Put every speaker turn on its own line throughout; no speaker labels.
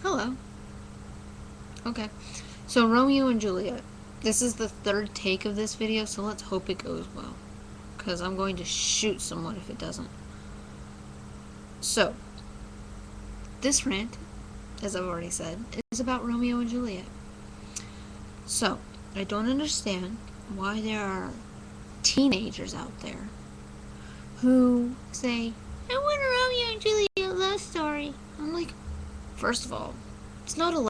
Hello. Okay. So, Romeo and Juliet. This is the third take of this video, so let's hope it goes well. Because I'm going to shoot someone if it doesn't. So, this rant, as I've already said, is about Romeo and Juliet. So, I don't understand why there are teenagers out there who say, I want a Romeo and Juliet love story. I'm like, first of all, it's not a Romeo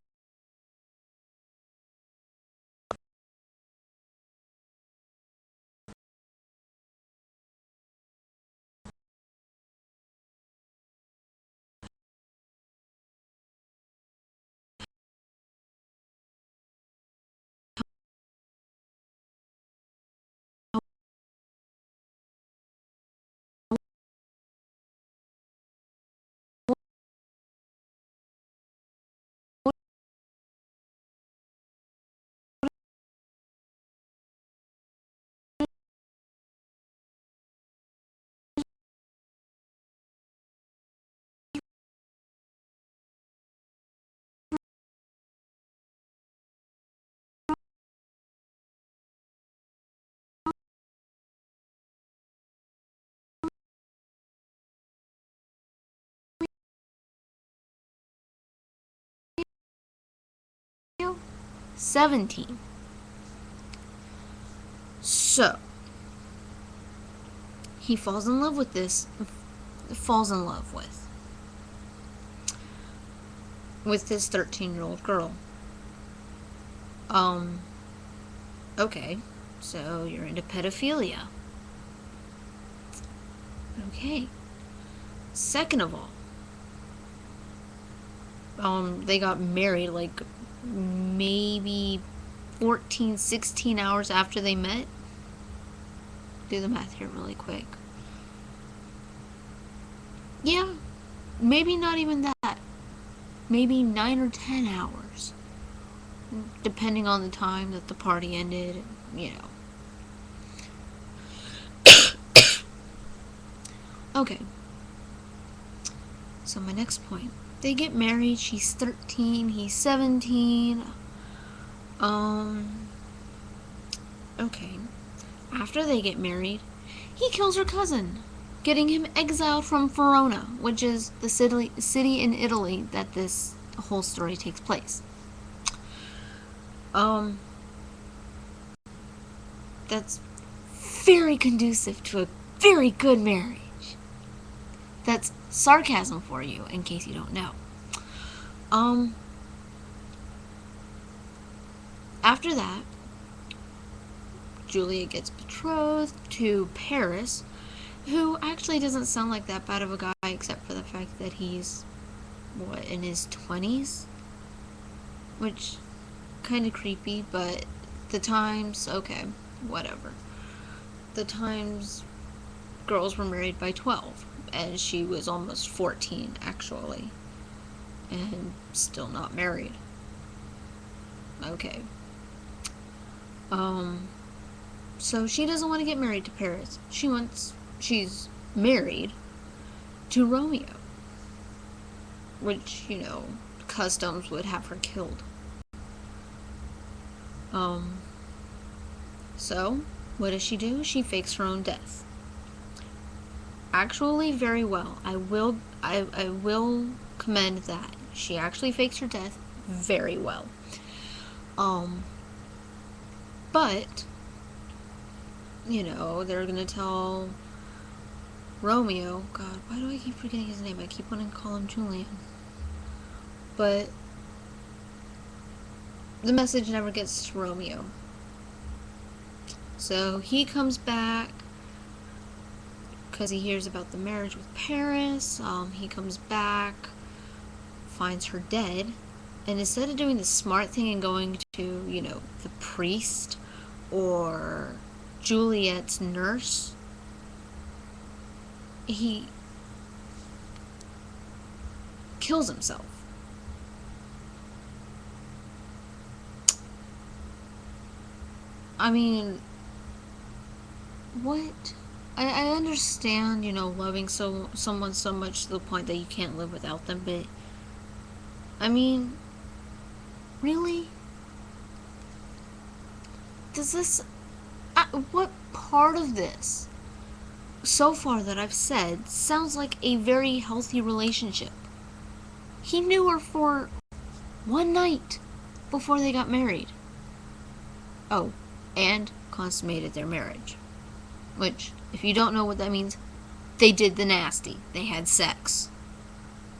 17. So, he falls in love with this 13-year-old girl. Okay, so you're into pedophilia. Okay. Second of all, they got married like maybe 14, 16 hours after they met. Do the math here really quick. Yeah, maybe not even that. Maybe 9 or 10 hours. Depending on the time that the party ended, you know. Okay. So my next point. They get married, she's 13, he's 17. Okay. After they get married, he kills her cousin, getting him exiled from Verona, which is the city in Italy that this whole story takes place. That's very conducive to a very good marriage. That's sarcasm for you, in case you don't know. After that, Julia gets betrothed to Paris, who actually doesn't sound like that bad of a guy, except for the fact that he's, in his 20s? Which, kind of creepy, but the times, okay, whatever. The times, girls were married by 12, and she was almost 14, actually, and still not married. Okay. So she doesn't want to get married to Paris. She's married to Romeo, which, customs would have her killed. So, what does she do? She fakes her own death. Actually, very well. I will commend that. She actually fakes her death very well. But, they're gonna tell Romeo, God, why do I keep forgetting his name? I keep wanting to call him Julian. But the message never gets to Romeo. So he comes back because he hears about the marriage with Paris. He comes back, finds her dead, and instead of doing the smart thing and going to, the priest or Juliet's nurse, he kills himself. I mean, what? I understand, loving someone so much to the point that you can't live without them, but I mean, really? Does this... what part of this, so far that I've said, sounds like a very healthy relationship? He knew her for one night before they got married. Oh, and consummated their marriage. Which, if you don't know what that means, they did the nasty. They had sex.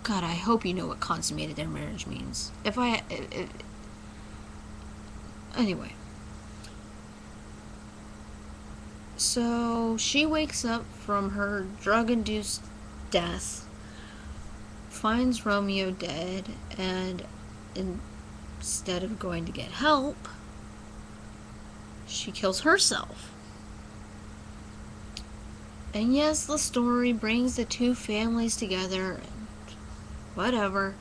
God, I hope you know what consummated their marriage means. Anyway. So, she wakes up from her drug-induced death, finds Romeo dead, and instead of going to get help, she kills herself. And yes, the story brings the two families together, and whatever.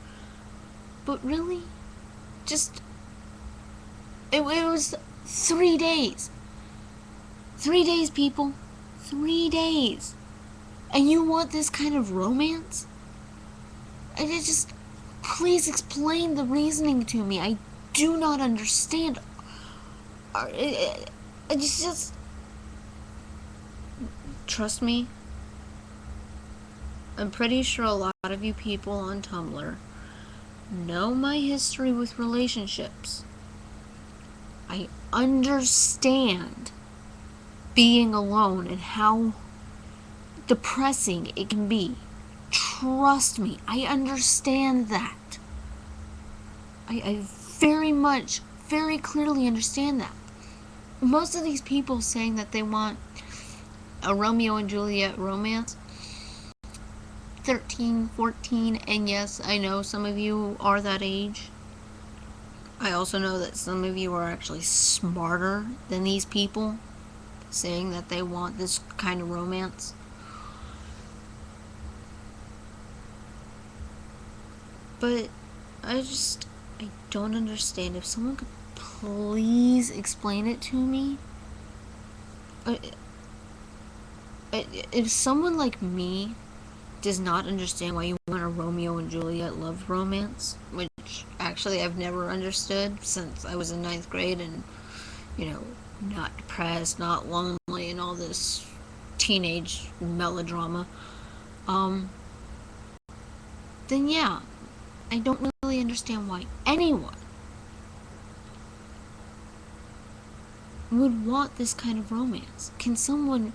But really, just... It was 3 days. 3 days, people. 3 days. And you want this kind of romance? And it just... Please explain the reasoning to me. I do not understand. It's just... Trust me. I'm pretty sure a lot of you people on Tumblr know my history with relationships. I understand being alone and how depressing it can be. Trust me, I understand that. I very clearly understand that. Most of these people saying that they want a Romeo and Juliet romance, 13, 14, and yes, I know some of you are that age. I also know that some of you are actually smarter than these people saying that they want this kind of romance. But I don't understand. If someone could please explain it to me. If someone like me does not understand why you want a Romeo and Juliet love romance, which actually I've never understood since I was in 9th grade and, not depressed, not lonely, and all this teenage melodrama, then yeah, I don't really understand why anyone would want this kind of romance. Can someone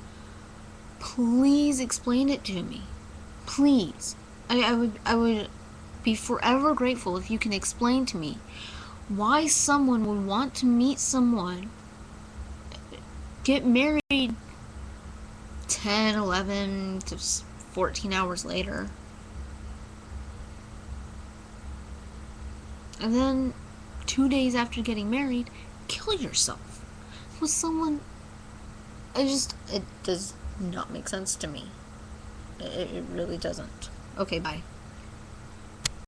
please explain it to me? Please. I would be forever grateful if you can explain to me why someone would want to meet someone, get married 10, 11 to 14 hours later, and then 2 days after getting married, kill yourself with someone. It does not make sense to me. It really doesn't. Okay, bye.